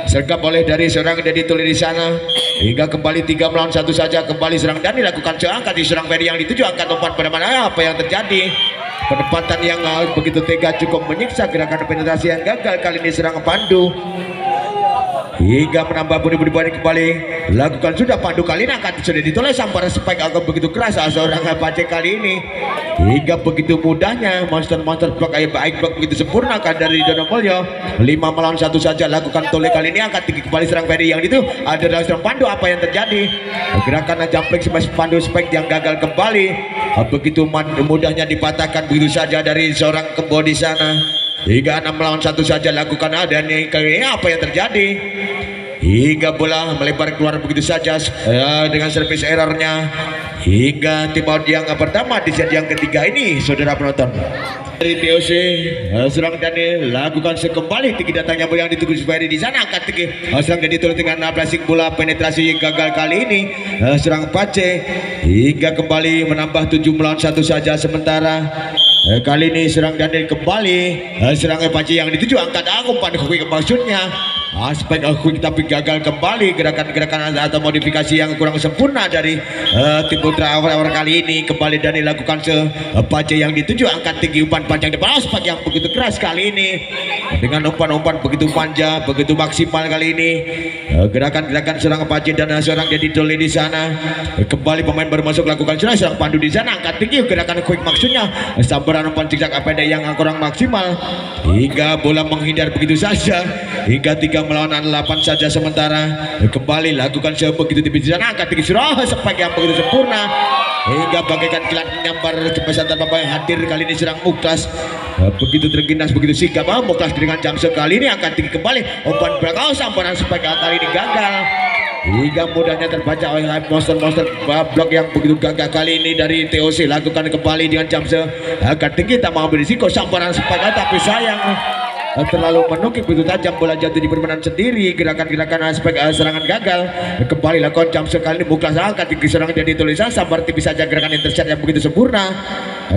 sergap oleh dari seorang Dedi Tuli di sana hingga kembali 3 melawan 1 saja. Kembali serang dan dilakukan seangkat di serang Ferry yang dituju, angkat umpan pada mana. Apa yang terjadi, penempatan yang begitu tega cukup menyiksa, gerakan penetrasi yang gagal kali ini serang Pandu hingga menambah budi-budi kembali lakukan sudah. Pandu kali ini akan sudah ditolak, sampai spike agak begitu keras seorang Pace kali ini hingga begitu mudahnya monster block baik block begitu sempurna kan dari Donomolyo. 5 melawan 1 saja lakukan tolak kali ini, angkat tinggi kembali serang Ferry yang itu ada dalam serang Pandu. Apa yang terjadi, gerakan jumping smash Pandu spike yang gagal kembali, begitu mudahnya dipatahkan begitu saja dari seorang Kembo di sana hingga 6 melawan 1 saja lakukan. Dan kali ini apa yang terjadi hingga bola melebar keluar begitu saja dengan service errornya hingga tim out yang pertama di set yang ketiga ini. Saudara penonton dari TOC serang Daniel lakukan sekembali tinggi datangnya bola yang ditunggu Ferry di sana, angkat tinggi serang Dedi Tuli dengan placing bola penetrasi gagal kali ini serang Pace hingga kembali menambah 7 melawan 1 saja. Sementara kali ini serang Daniel kembali serang Pace yang dituju, angkat umpan quick maksudnya aspek quick tapi gagal kembali, gerakan-gerakan atau modifikasi yang kurang sempurna dari tim Putra awal kali ini. Kembali Daniel lakukan Pace yang dituju, angkat tinggi umpan panjang depan aspek yang begitu keras kali ini dengan umpan-umpan begitu panjang begitu maksimal kali ini. Gerakan-gerakan serang Pace dan seorang Dedi Tuli di sana. Kembali pemain baru masuk lakukan serang Pandu di sana, angkat tinggi gerakan quick maksudnya sambaran umpan zigzag pendek yang kurang maksimal hingga bola menghindar begitu saja hingga 3 melawan 8 saja. Sementara kembali lakukan begitu tipis di sana, angkat tinggi surah spike yang begitu sempurna hingga bagaikan kilat menyambar kepesan tanpa hadir kali ini serang Muklas begitu terginas begitu sigap. Muklas dengan jam sekali ini angkat tinggi kembali umpan belakang, sambaran spike kali ini gagal hingga mudahnya terbaca oleh monster blok yang begitu gagah kali ini dari TOC. Lakukan kembali dengan jam angkat tinggi tak mau berisiko, sambaran spike tapi sayang terlalu menukik begitu tajam, bola jatuh di permainan sendiri. Gerakan-gerakan aspek serangan gagal. Kembali lakukan jam sekali Muklas angkat tinggi serangan jadi tulisan sambar tipis saja, gerakan intercept yang begitu sempurna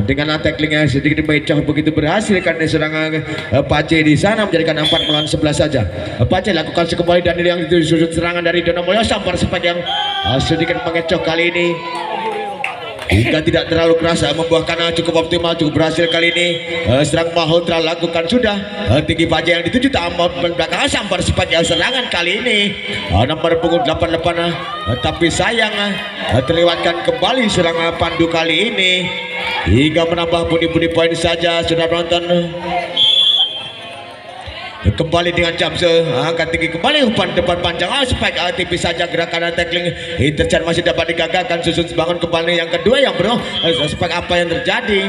dengan tacklingnya sedikit mecoh begitu berhasil karena serangan Pace di sana menjadikan 4 melawan 11 saja. Pace lakukan sekembali Daniel yang sudut serangan dari Donomolyo, sambar spike yang sedikit mengecoh kali ini hingga tidak terlalu keras, membuahkan cukup optimal, cukup berhasil kali ini. Serang Mahotra lakukan sudah tinggi Pace yang dituju, tak mau belakang sambar spike yang serangan kali ini nomor punggung 88 tapi sayang terlewatkan kembali serang Pandu kali ini hingga menambah budi-budi poin saja. Sudah nonton kembali dengan jam angkat tinggi kembali umpan depan panjang spike tipis saja, gerakan tackling intercept masih dapat digagalkan. Susun bangun kembali yang kedua yang bro spike. Apa yang terjadi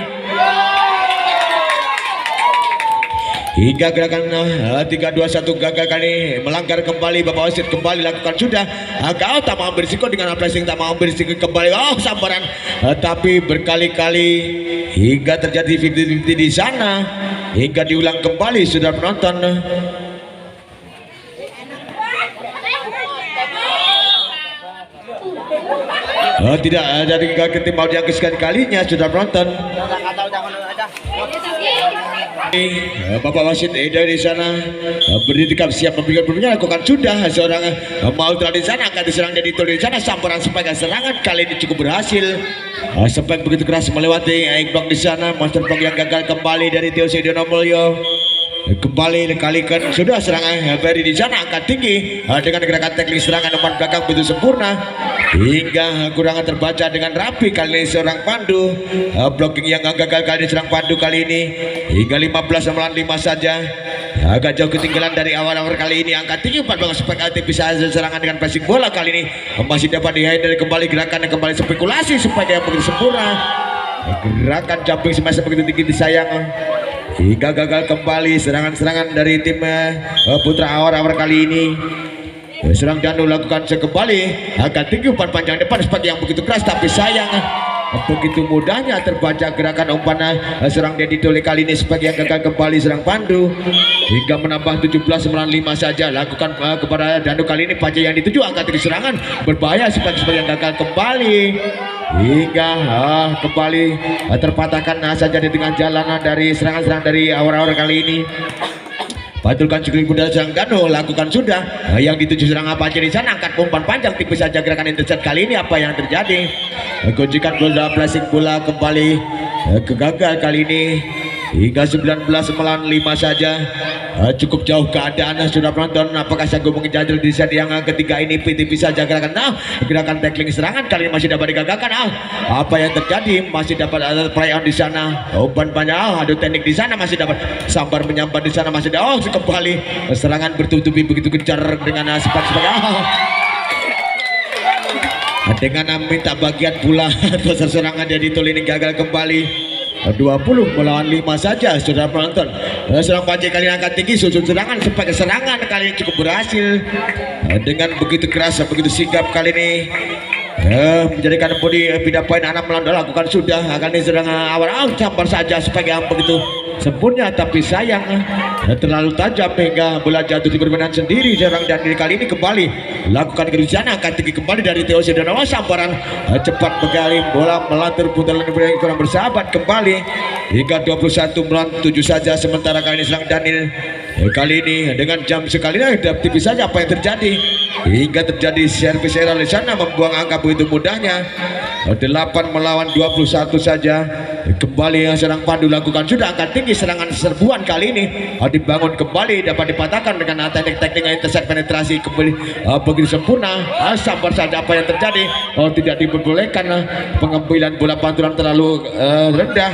hingga gerakan 3-2-1 gagal kali melanggar kembali. Bapak wasit kembali lakukan sudah agak tak mau berisiko dengan pressing, tak mau berisiko kembali sambaran tapi berkali-kali hingga terjadi 50-50 di sana hingga diulang kembali. Sudah penonton tidak dari tim mau yang kesekian kalinya. Sudah penonton Bapak wasit Eda di sana berdikap siap memberikan lakukan sudah seorang mau di sana akan diserang dari Tuli di sana, sambaran spike serangan kali ini cukup berhasil. Spike begitu keras melewati block di sana, monster block yang gagal kembali dari TOC Donomolyo. Kembali dikalikan sudah serangan Ferry di sana, angkat tinggi dengan gerakan tackling serangan umpan belakang begitu sempurna hingga kurangan terbaca dengan rapi kali ini seorang Pandu. Blocking yang gagal kali ini serang Pandu kali ini hingga 15 melawan 5 saja, agak jauh ketinggalan dari awal-awal kali ini. Angkat tinggi umpan belakang spek bisa serangan dengan passing bola kali ini masih dapat dihindari kembali gerakan yang kembali spekulasi supaya yang begitu sempurna. Gerakan jumping semasa begitu tinggi disayang hingga gagal kembali serangan-serangan dari tim Putra Awar-Awar kali ini. Serang Danu lakukan sekembali agak tinggi umpan panjang depan seperti yang begitu keras, tapi sayang begitu mudahnya terbaca gerakan umpan serang Dedi Tole kali ini sebagai yang gagal kembali serang Pandu hingga menambah 17-95 saja. Lakukan kepada Danu kali ini Pace yang dituju angkat tinggi serangan berbahaya sebagai yang gagal kembali hingga kembali terpatahkan saja di tengah jalanan dari serangan-serangan dari Awar-Awar kali ini. Patulkan sekali kuda serang Danu lakukan sudah yang dituju serang apa aja di sana, angkat umpan panjang tipis saja gerakan intercept kali ini. Apa yang terjadi? Gojekan bola placing bola kembali kegagal kali ini hingga 19 melawan 5 saja. Cukup jauh keadaan sudah penonton. Apakah sanggup mengejar di set yang ketiga ini? Tipis saja gerakan gerakan tackling serangan kali ini masih dapat digagalkan. Apa yang terjadi? Masih dapat ada play on di sana, umpan panjang, adu teknik di sana masih dapat, sambar menyambar di sana masih ada. Kembali serangan bertubi-tubi begitu kejar dengan sepak dengan minta bagian pula. Serangan dari Tole ini gagal kembali. 20 melawan 5 saja sudah penonton. Serang Pace kali ini angkat tinggi susun serangan sebagai serangan kali ini cukup berhasil dengan begitu keras begitu sigap kali ini menjadikan body pindah poin 6 melawan 2. Lakukan sudah akan ini serang awal campur saja sebagai yang begitu sempurna, tapi sayang terlalu tajam hingga bola jatuh di permainan sendiri. Serang dan kali ini kembali lakukan kerusakan akan tinggi kembali dari TOC dan sambaran cepat menggali bola melantur putaran kurang bersahabat kembali hingga 21 melawan 7 saja. Sementara kali ini serang Daniel kali ini dengan jam sekali tipis saja. Apa yang terjadi hingga terjadi servis error di sana membuang angka begitu mudahnya. 8 melawan 21 saja. Kembali yang serang Pandu lakukan sudah angkat tinggi serangan serbuan kali ini dibangun kembali dapat dipatahkan dengan teknik-teknik intercept penetrasi kembali begitu sempurna. Sabar saja apa yang terjadi. Tidak diperbolehkan pengambilan bola pantulan terlalu rendah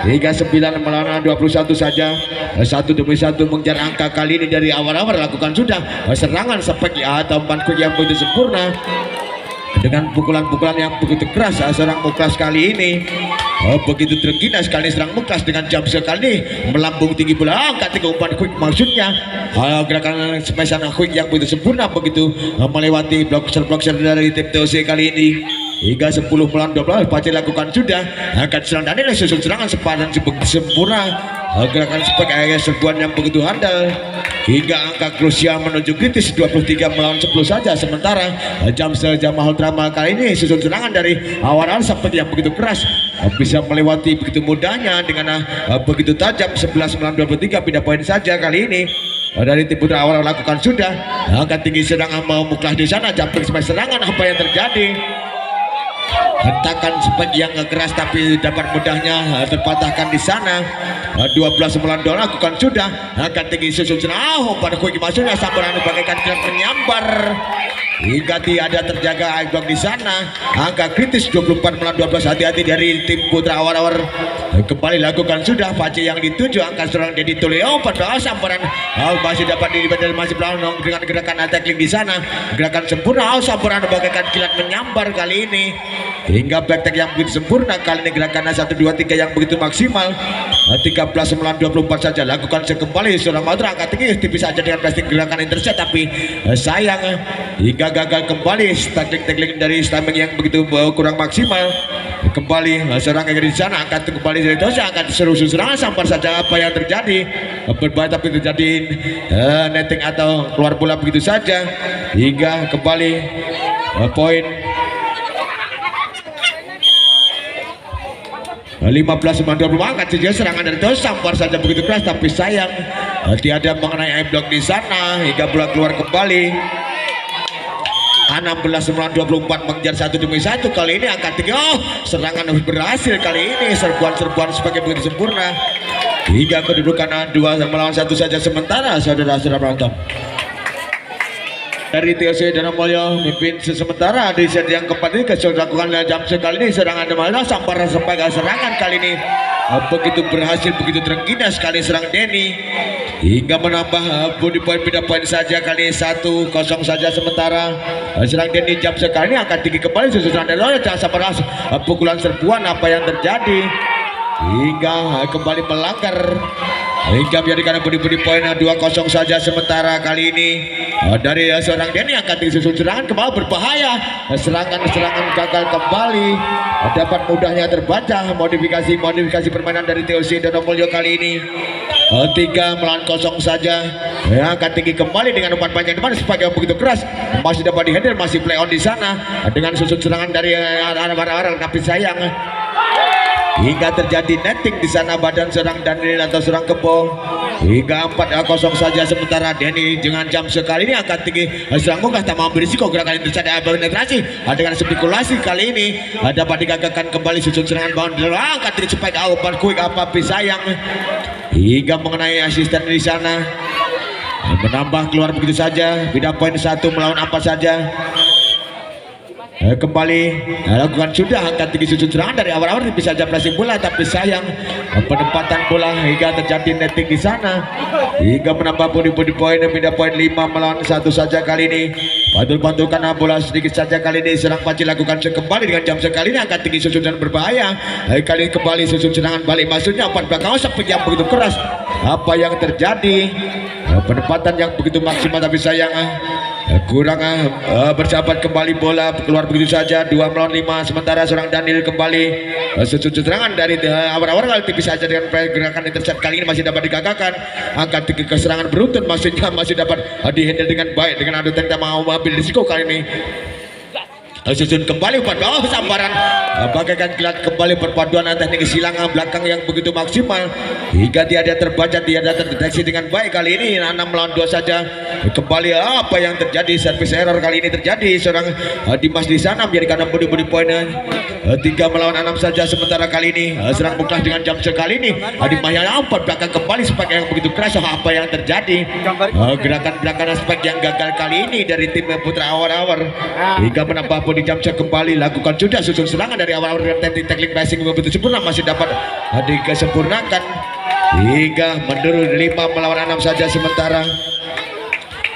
hingga 9 melawan 21 saja. Satu demi satu mengejar angka kali ini dari awal-awal. Lakukan sudah serangan seperti atau umpan quick yang begitu sempurna dengan pukulan-pukulan yang begitu keras. Serang Muklas kali ini begitu tergina sekali serang Muklas dengan jam sekali melambung tinggi bola angkat tinggi umpan quick, maksudnya gerakan smashan quick yang begitu sempurna begitu melewati blocker dari tim TOC kali ini hingga 10 melawan 12. Pace lakukan sudah angkat serang Daniel susun serangan sepadan sempurna gerakan sebagai serbuan yang begitu handal hingga angka krusial menuju kritis 23 melawan 10 saja. Sementara jam Mahal Drama kali ini susun serangan dari awal-awal seperti yang begitu keras bisa melewati begitu mudahnya dengan begitu tajam. 11 melawan 23 pindah poin saja kali ini dari tim Putra Awal lakukan sudah angkat tinggi serangan mau Muklas di sana jumping smash serangan. Apa yang terjadi? Hentakan seperti yang keras tapi dapat mudahnya terpatahkan di sana. 12 melawan 2 lakukan sudah akan tinggi susun serangan pada quick maksudnya sambaran bagaikan kilat menyambar hingga tiada terjaga airblock di sana. Angka kritis 24 melawan 12. Hati-hati dari tim Putra Awar-Awar. Kembali lakukan sudah Pace yang dituju angka serang Dedi Tole pada sambaran masih dapat dibandel masih belakang dengan gerakan tackling di sana gerakan sempurna. Sambaran bagaikan kilat menyambar kali ini hingga back tag yang begitu sempurna kali ini gerakan 1 2 3 yang begitu maksimal. 13 melawan 24 saja. Lakukan sekembali seorang Matra angkat tinggi tipis saja dengan plastik gerakan intercept tapi sayang hingga gagal kembali tackling dari Stameng yang begitu kurang maksimal. Kembali serang di sana akan kembali dari Tosa akan seru serangan sampar saja. Apa yang terjadi berbahaya tapi terjadi netting atau keluar bola begitu saja hingga kembali poin 15-20. Angkat saja serangan dari Tosa sampar saja begitu keras tapi sayang tiada mengenai block di sana hingga bola keluar kembali. 16 melawan 24 mengejar 1 demi 1 kali ini angkat tinggi. Serangan berhasil kali ini serbuan-serbuan sebagai begitu sempurna hingga kedudukan 2 melawan 1 saja. Sementara saudara-saudara penonton dari TOC Dana Mulyo mimpin sementara di set yang keempat ini lakukan jam sekali ini serangan Demala sampar sebagai serangan kali ini begitu berhasil begitu tergina sekali serang Denny hingga menambah body point pindah poin saja kali 1-0 saja. Sementara serang Denny jam sekali ini akan tinggi kembali susunan dari jangan sampai pukulan serbuan. Apa yang terjadi hingga kembali melanggar hingga menjadikan budi poin 2-0 saja. Sementara kali ini dari seorang Denny akan disusul serangan kembali berbahaya, serangan gagal kembali, dapat mudahnya terbaca modifikasi permainan dari TOC Donomulyo kali ini. 3-0 saja, akan tinggi kembali dengan umpan panjang depan sebagai begitu keras, masih dapat dihandle, masih play on di sana dengan susun serangan dari arah-arah, tapi sayang hingga terjadi netting di sana badan seorang Daniel atau seorang Kebo. Hingga 4-0 saja. Sementara Denny dengan jam sekali ini akan tinggi serang muka tak mau berisiko gerakan ini terjadi penetrasi dengan spekulasi kali ini dapat digagalkan kembali susun serangan bawah angkat dari cepat umpan quick apa sayang hingga mengenai asisten di sana menambah keluar begitu saja. Beda poin 1 melawan apa saja. Kembali lakukan sudah angkat tinggi susun serangan dari awal-awal bisa saja pressing bola, tapi sayang penempatan bola hingga terjadi netting di sana hingga menambah budi poin. Beda poin 5 melawan 1 saja kali ini. Pantul-pantulkan bola sedikit saja kali ini. Serang Panci lakukan kembali dengan jam sekali ini angkat tinggi susun dan berbahaya. Kali kembali susun serangan balik maksudnya umpan belakang seperti yang begitu keras. Apa yang terjadi? Penempatan yang begitu maksimal, tapi sayang kurang bersahabat. Kembali bola keluar begitu saja. 2 melawan 5. Sementara seorang Daniel kembali susun serangan dari awal-awal kali tipis saja dengan gerakan intercept kali ini masih dapat digagalkan. Angkat tinggi keserangan beruntun maksudnya masih dapat dihandle dengan baik dengan adu tak mau ambil risiko kali ini. Susun kembali umpan bawah sambaran bagaikan kilat kembali perpaduan teknik silangan belakang yang begitu maksimal hingga tiada terbaca, tiada terdeteksi dengan baik kali ini. 6 melawan 2 saja. Kembali apa yang terjadi, service error kali ini terjadi seorang Dimas di sana menjadikan budi poin 3 melawan 6 saja. Sementara kali ini serang mutlak dengan jam sekali ini Dimas yang umpan belakang kembali sebagai yang begitu keras. Apa yang terjadi, gerakan aspek yang gagal kali ini dari tim Putra Awar-Awar hingga menambah di jam kembali lakukan sudah susun serangan dari awal teknik pressing begitu sempurna masih dapat dikesempurnakan hingga menurun 5 melawan 6 saja. Sementara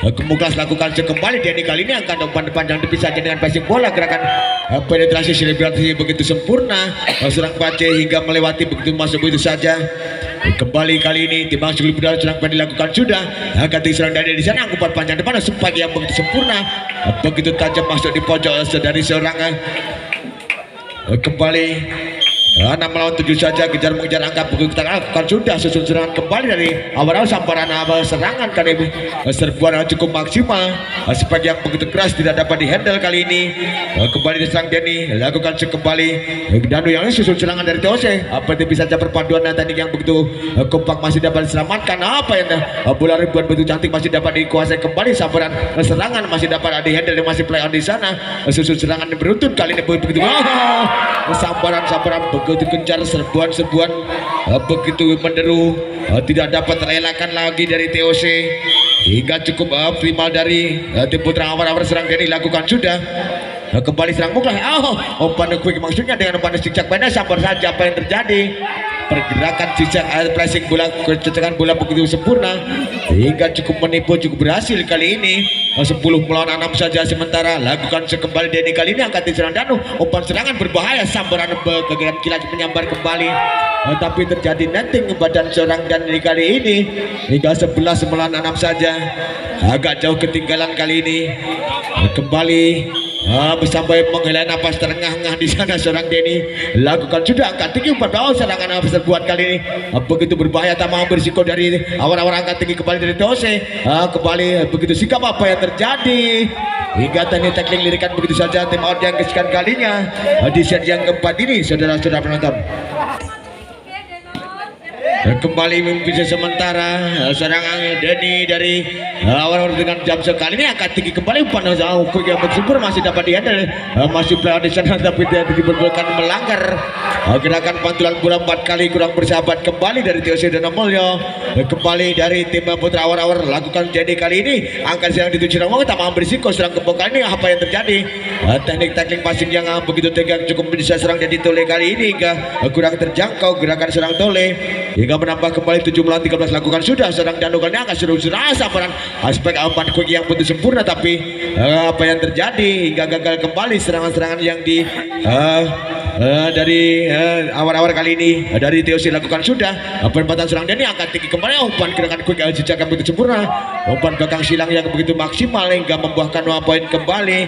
Kemuklas lakukan kembali Denny kali ini akan umpan panjang tepi saja dengan passing bola gerakan penetrasi selebrasi begitu sempurna serang Pace hingga melewati begitu masuk begitu saja. Kembali kali ini timbang sebelum pedal serang dilakukan sudah akan diserang dari di sana umpan panjang depan sempat yang begitu sempurna begitu tajam masuk di pojok dari seorang kembali 6 melawan 7 saja. Kejar mengejar angka begitu lakukan sudah susun serangan kembali dari awal sambaran serangan kali ini serbuan cukup maksimal sebagai yang begitu keras tidak dapat dihandle kali ini. Kembali diserang Denny lakukan kembali Danu yang susun serangan dari TOC apa bisa saja perpaduan dan teknik yang begitu kompak masih dapat diselamatkan. Apa yang bola ribuan begitu cantik masih dapat dikuasai kembali sambaran serangan masih dapat dihandle dan masih play on di sana. Susun serangan beruntun kali ini begitu sambaran begitu kejar serbuan begitu menderu tidak dapat terelakkan lagi dari TOC hingga cukup optimal dari tim Putra Awar-Awar. Serang Denny lakukan sudah kembali serang muklah umpan quick maksudnya dengan umpan cicak pendek sambar saja. Apa yang terjadi, pergerakan cicak pressing bola kececakan bola begitu sempurna hingga cukup menipu, cukup berhasil kali ini. 10 melawan 6 saja. Sementara lakukan kembali Denny kali ini angkat diserang Danu umpan serangan berbahaya sambaran kegiatan kilat menyambar kembali tapi terjadi netting badan seorang Denny kali ini hingga 11 melawan 6 saja. Agak jauh ketinggalan kali ini. Kembali sampai menghela nafas terengah-engah di sana seorang Denny lakukan sudah angkat tinggi umpan bawah serangan buat kali ini begitu berbahaya tak mau berisiko dari awal-awal angkat tinggi kembali dari TOC kembali begitu sikap apa yang terjadi hingga teknik tackling lirikan begitu saja. Tim out yang kesekian kalinya di set yang keempat ini saudara-saudara penonton. Kembali memimpin sementara serangan Denny dari awal dengan jam sekali ini akan tinggi kembali umpan quick yang bersempur masih dapat dihandle masih play di sana tapi tidak diperbolehkan melanggar gerakan pantulan bola 4 kali kurang bersahabat kembali dari TOC Donomulyo. Kembali dari tim Putra Awar-Awar lakukan Denny kali ini angkat serang dituju Ramong tak mau berisiko serang kembali kali ini. Apa yang terjadi, teknik tackling passing yang begitu tegang cukup bisa serang jadi Tole kali ini hingga kurang terjangkau gerakan serang Tole hingga menambah kembali 7 melawan 13 lakukan sudah serang Danu kali ini akan seru sambaran aspek umpan quick yang begitu sempurna tapi apa yang terjadi hingga gagal kembali serangan-serangan yang dari awal-awal kali ini dari TOC lakukan sudah penempatan serang Dani angkat tinggi kembali umpan gerakan quick jejak yang begitu sempurna, umpan belakang silang yang begitu maksimal hingga membuahkan 2 poin kembali.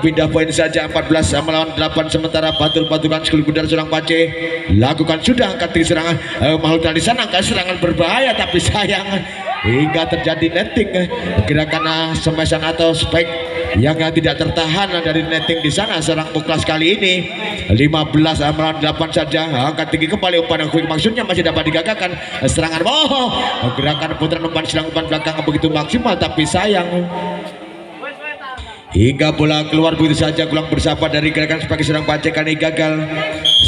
Pindah poin saja 14 melawan 8 sementara batul-batulan sekali gudar serang Pace lakukan sudah angkat tinggi serangan Mahota di sana angkat serangan berbahaya tapi sayang hingga terjadi netting gerakan smashan atau spike yang tidak tertahan dari netting di sana serang Muklas kali ini 15 melawan 8 saja angkat tinggi kembali umpan yang quick maksudnya masih dapat digagalkan serangan gerakan putaran umpan silang umpan belakang begitu maksimal tapi sayang hingga bola keluar begitu saja gulang bersahabat dari gerakan sebagai serang Pace kali gagal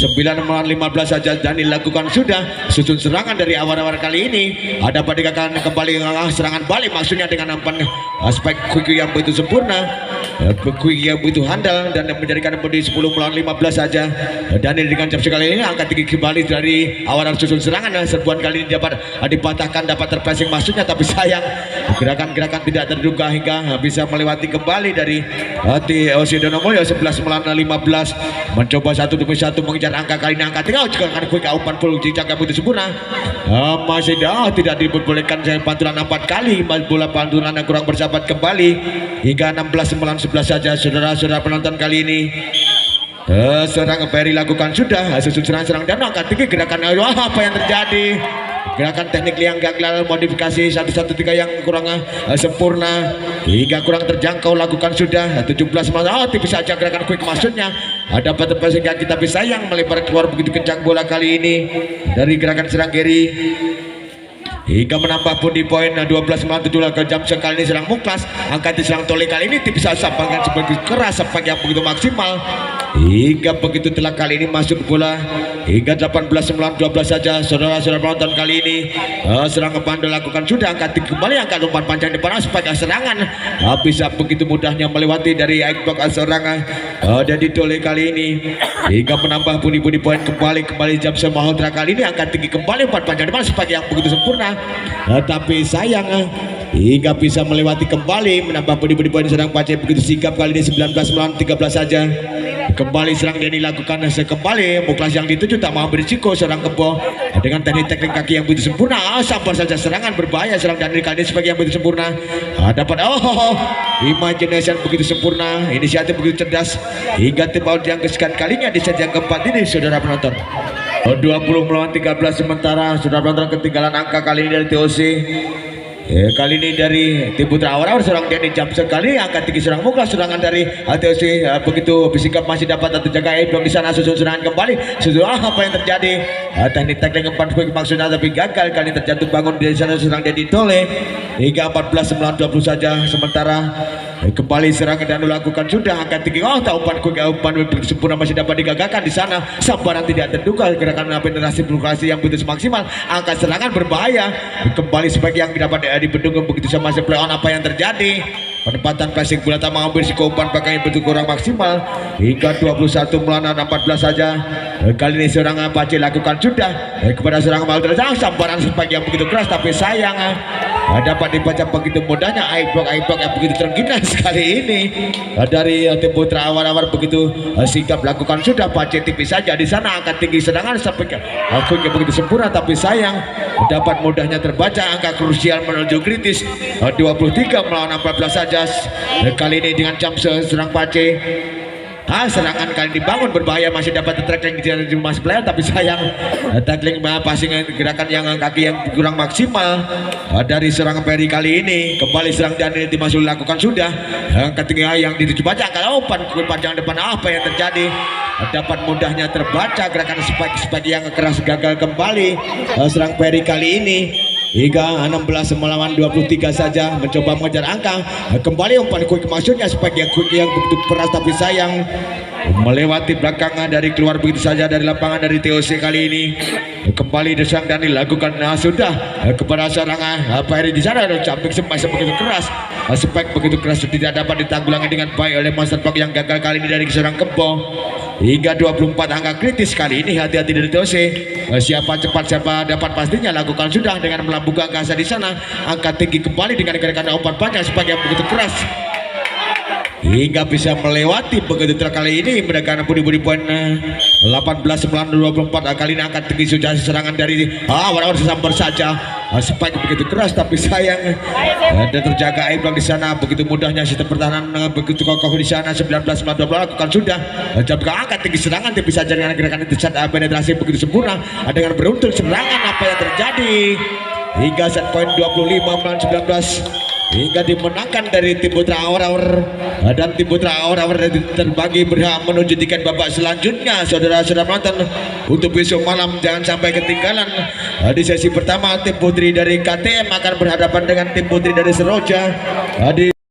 9 melawan 15 saja dan dilakukan sudah susun serangan dari awal-awal kali ini ada digagalkan kembali serangan balik maksudnya dengan umpan aspek quick yang begitu sempurna quick yang begitu handal dan menjadikan bodi 10 melawan 15 saja dan dengan jam sekali ini angkat tinggi kembali dari awal susun serangan serbuan kali ini dapat dipatahkan dapat terpressing maksudnya tapi sayang gerakan-gerakan tidak terduga hingga bisa melewati kembali dari TOC Donomulyo 11 melawan 15 mencoba satu demi satu mengejar angka kali ini angka tinggal juga akan quick umpan full jejak yang begitu sempurna masih tidak diperbolehkan saya pantulan 4 kali bola pantulan yang kurang bersahabat kembali hingga 16 melawan 11 saja saudara-saudara penonton kali ini serang Ferry lakukan sudah susun serang dan angkat tinggi gerakan apa yang terjadi gerakan teknik yang gagal modifikasi 113 yang kurang sempurna hingga kurang terjangkau lakukan sudah 17 malah tipis saja gerakan quick maksudnya ada pada sehingga kita bisa yang melebar keluar begitu kencang bola kali ini dari gerakan serang Gary hingga menambah pun di poin 12 melawan 7 ke jam sekali ini serang Muklas angkat di serang Tole kali ini tipis sampaikan sebagai keras sampai yang begitu maksimal hingga begitu telah kali ini masuk bola hingga 18 melawan 12 saja saudara-saudara penonton kali ini serang Bandel lakukan sudah angkat kembali angkat umpan panjang depan aspek serangan bisa begitu mudahnya melewati dari Aikbok serangan dari Tole kali ini hingga menambah budi poin kembali jam Mahotra kali ini angkat tinggi kembali umpan panjang depan aspek yang begitu sempurna tapi sayang hingga bisa melewati kembali menambah budi poin serang Pace begitu sigap kali ini 19 melawan 13 saja kembali serang Deni lakukan kembali Muklas yang dituju tak mau berisiko serang Kebo dengan teknik kaki yang begitu sempurna sabar saja serangan berbahaya serang Dani kali ini sebagai yang begitu sempurna dapat imagination begitu sempurna inisiatif begitu cerdas hingga tim out yang kesekian kalinya di set yang keempat ini saudara penonton 20 melawan 13 sementara saudara penonton ketinggalan angka kali ini dari TOC kali ini dari tim putra awal serang Deni jam sekali angkat tinggi serang Muklas serangan dari TOC begitu Bisikap masih dapat terjaga belum di sana susun serangan kembali sudah apa yang terjadi teknik umpan quick maksudnya tapi gagal kali terjatuh bangun di sana serang Deni Tole hingga 14 melawan 20 saja sementara kembali serangan dan lakukan sudah angkat tinggi umpan quick umpan sempurna masih dapat digagalkan di sana sambaran tidak terduga gerakan penetrasi provokasi yang begitu maksimal angkat serangan berbahaya kembali sebagai yang dapat dibendung begitu sama play on apa yang terjadi penempatan passing bola tak mengambil risiko umpan belakang yang begitu kurang maksimal hingga 21 melawan 14 saja kali ini serangan Pace lakukan sudah kepada serangan Maltra sambaran sebagai yang begitu keras tapi sayang dapat dibaca begitu mudahnya Aikbok yang begitu terengginas sekali ini dari tim putra awal-awal begitu sigap lakukan sudah Pace tipis saja di sana angkat tinggi serangan sampai yang begitu sempurna tapi sayang dapat mudahnya terbaca angka krusial menuju kritis 23 melawan 14 saja kali ini dengan jam serang Pace serangan kali dibangun berbahaya masih dapat tackling di Mas Player tapi sayang tackling passing gerakan yang kaki yang kurang maksimal dari serang Ferry kali ini kembali serang Daniel Dimasul lakukan sudah ketika yang dituju baca kalau umpan panjang depan apa yang terjadi dapat mudahnya terbaca gerakan spike yang keras gagal kembali serang Ferry kali ini hingga 16 melawan 23 saja mencoba mengejar angka kembali umpan quick maksudnya sebagai quick yang begitu keras tapi sayang melewati belakangnya dari keluar begitu saja dari lapangan dari TOC kali ini kembali desang dan dilakukan sudah kepada serangan Ferry di sana ada jumping spike begitu keras spike begitu keras tidak dapat ditanggulangi dengan baik oleh Master Park yang gagal kali ini dari serang Kebo hingga 24 angka kritis kali ini hati-hati dari TOC siapa cepat siapa dapat pastinya lakukan sudah dengan melambungkan angka di sana angka tinggi kembali dengan gerakan umpan panjang sebagai yang begitu keras hingga bisa melewati begitu kali ini mendekat budi poin 18-9-24. Kali ini akan tinggi sudah serangan dari awal-awal sesambar saja. Spike begitu keras tapi sayang dan terjaga Iblang di sana. Begitu mudahnya sistem pertahanan begitu kokoh di sana. 19-12 lakukan sudah jika angkat tinggi serangan tapi saja dengan gerakan itu saat penetrasi begitu sempurna dengan beruntun serangan apa yang terjadi hingga set poin 25-19 hingga dimenangkan dari tim Putra Awar-Awar. Dan tim Putra Awar-Awar terbagi berhak menuju tiket babak selanjutnya. Saudara-saudara penonton, untuk besok malam jangan sampai ketinggalan. Di sesi pertama tim putri dari KTM akan berhadapan dengan tim putri dari Seroja. Di